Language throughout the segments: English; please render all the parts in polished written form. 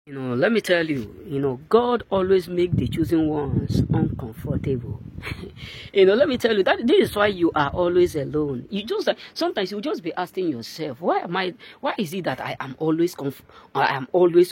Let me tell you, God always make the chosen ones uncomfortable. Let me tell you that this is why you are always alone. Sometimes you just be asking yourself, why is it that I am always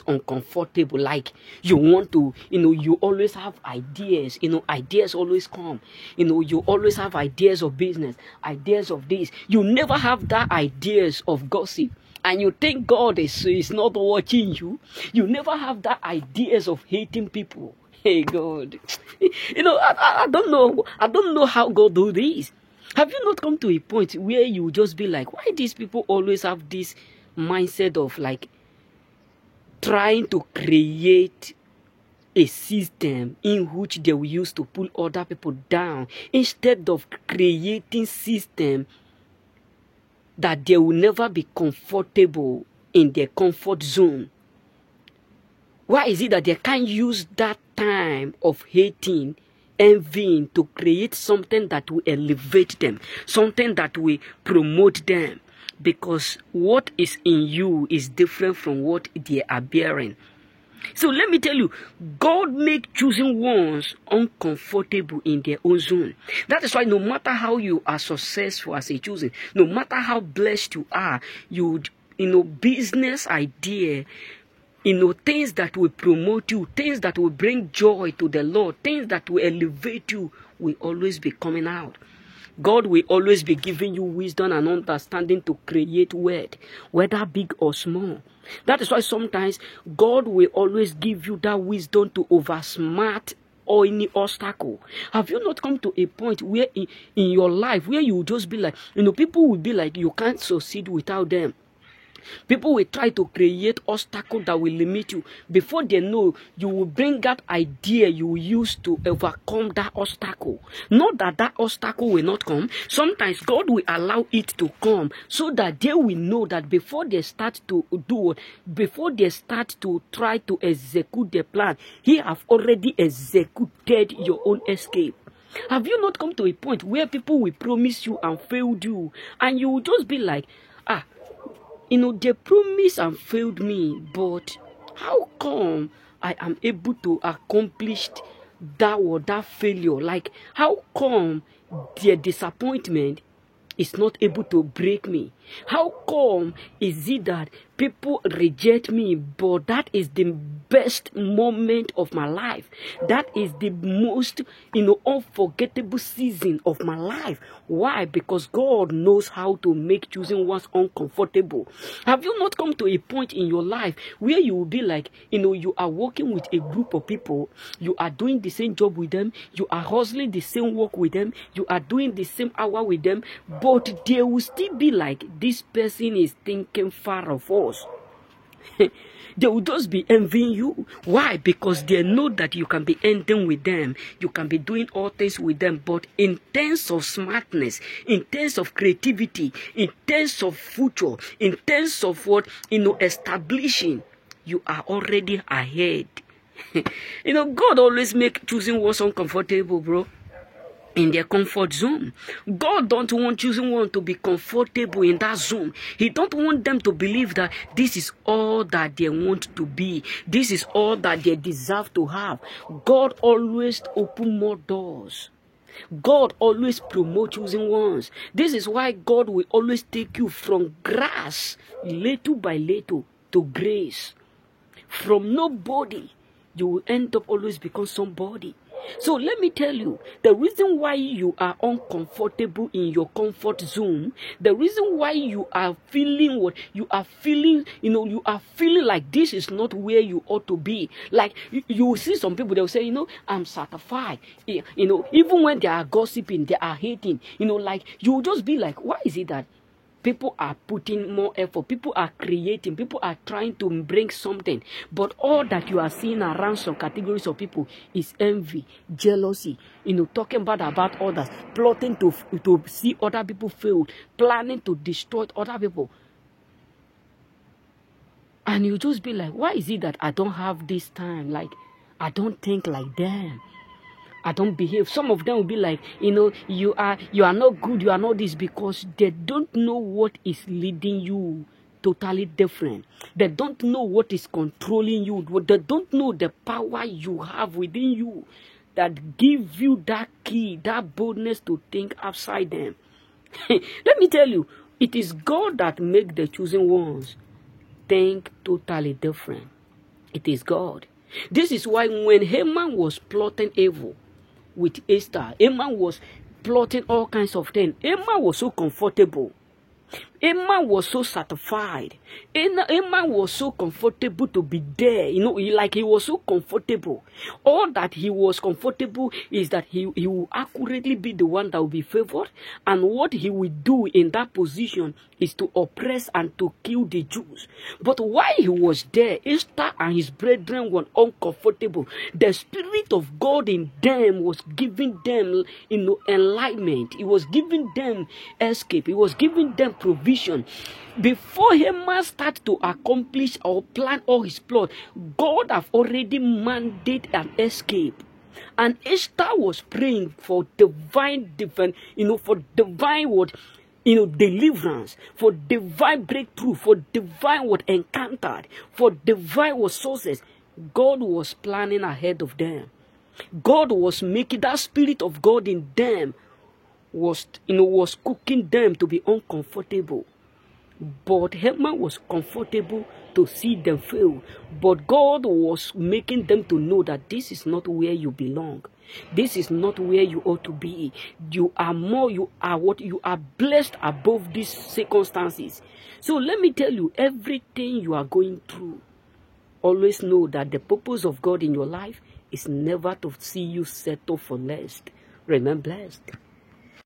uncomfortable? Like you want to, you always have ideas, ideas always come. You always have ideas of business, ideas of this. You never have that ideas of gossip. And you think God is not watching you. You never have that ideas of hating people. Hey God. I don't know. I don't know how God do this. Have you not come to a point where you just be like, why these people always have this mindset of like trying to create a system in which they will use to pull other people down instead of creating system that they will never be comfortable in their comfort zone? Why is it that they can't use that time of hating, envying to create something that will elevate them, something that will promote them? Because what is in you is different from what they are bearing. So let me tell you, God make choosing ones uncomfortable in their own zone. That is why no matter how you are successful as a chosen, no matter how blessed you are, business idea, things that will promote you, things that will bring joy to the Lord, things that will elevate you will always be coming out. God will always be giving you wisdom and understanding to create wealth, whether big or small. That is why sometimes God will always give you that wisdom to oversmart or any obstacle. Have you not come to a point where in your life where you will just be like, people will be like, you can't succeed without them. People will try to create obstacles that will limit you. Before they know, you will bring that idea you will use to overcome that obstacle. Not that that obstacle will not come. Sometimes God will allow it to come so that they will know that before they start to before they start to try to execute their plan, He have already executed your own escape. Have you not come to a point where people will promise you and fail you, and you will just be like, they promised and failed me, but how come I am able to accomplish that failure? Like, how come their disappointment is not able to break me? How come is it that people reject me, but that is the best moment of my life? That is the most, unforgettable season of my life. Why? Because God knows how to make choosing ones uncomfortable. Have you not come to a point in your life where you will be like, you are working with a group of people, you are doing the same job with them, you are hustling the same work with them, you are doing the same hour with them, but they will still be like, this person is thinking far of us. They will just be envying you. Why? Because they know that you can be ending with them. You can be doing all things with them. But in terms of smartness, in terms of creativity, in terms of future, in terms of establishing, you are already ahead. God always make choosing what's uncomfortable, bro, in their comfort zone. God don't want choosing one to be comfortable in that zone. He don't want them to believe that this is all that they want to be. This is all that they deserve to have. God always open more doors. God always promote choosing ones. This is why God will always take you from grass, little by little, to grace. From nobody, you will end up always become somebody. So let me tell you, the reason why you are uncomfortable in your comfort zone, the reason why you are feeling what you are feeling, you are feeling like this is not where you ought to be. Like you see some people, they'll say, I'm certified. Even when they are gossiping, they are hating, like you will just be like, why is it that people are putting more effort, people are creating, people are trying to bring something, but all that you are seeing around some categories of people is envy, jealousy, talking bad about others, plotting to see other people fail, planning to destroy other people. And you just be like, why is it that I don't have this time? Like, I don't think like them. I don't behave. Some of them will be like, you are not good, you are not this, because they don't know what is leading you totally different. They don't know what is controlling you. They don't know the power you have within you that give you that key, that boldness to think outside them. Let me tell you, it is God that make the chosen ones think totally different. It is God. This is why when Haman was plotting evil with Esther, Haman was plotting all kinds of things. Haman was so comfortable. Haman was so satisfied. Haman was so comfortable to be there. You know, he was so comfortable. All that he was comfortable is that he will accurately be the one that will be favored. And what he will do in that position is to oppress and to kill the Jews. But while he was there, Esther and his brethren were uncomfortable. The Spirit of God in them was giving them, enlightenment. It was giving them escape. It was giving them provision. Before Haman started to accomplish or plan all his plot, God have already mandated an escape. And Esther was praying for divine deliverance, for divine breakthrough, for divine encountered, for divine sources. God was planning ahead of them. God was making that Spirit of God in them was cooking them to be uncomfortable. But Haman was comfortable to see them fail. But God was making them to know that this is not where you belong. This is not where you ought to be. You are blessed above these circumstances. So let me tell you, everything you are going through, always know that the purpose of God in your life is never to see you settle for less. Remain blessed.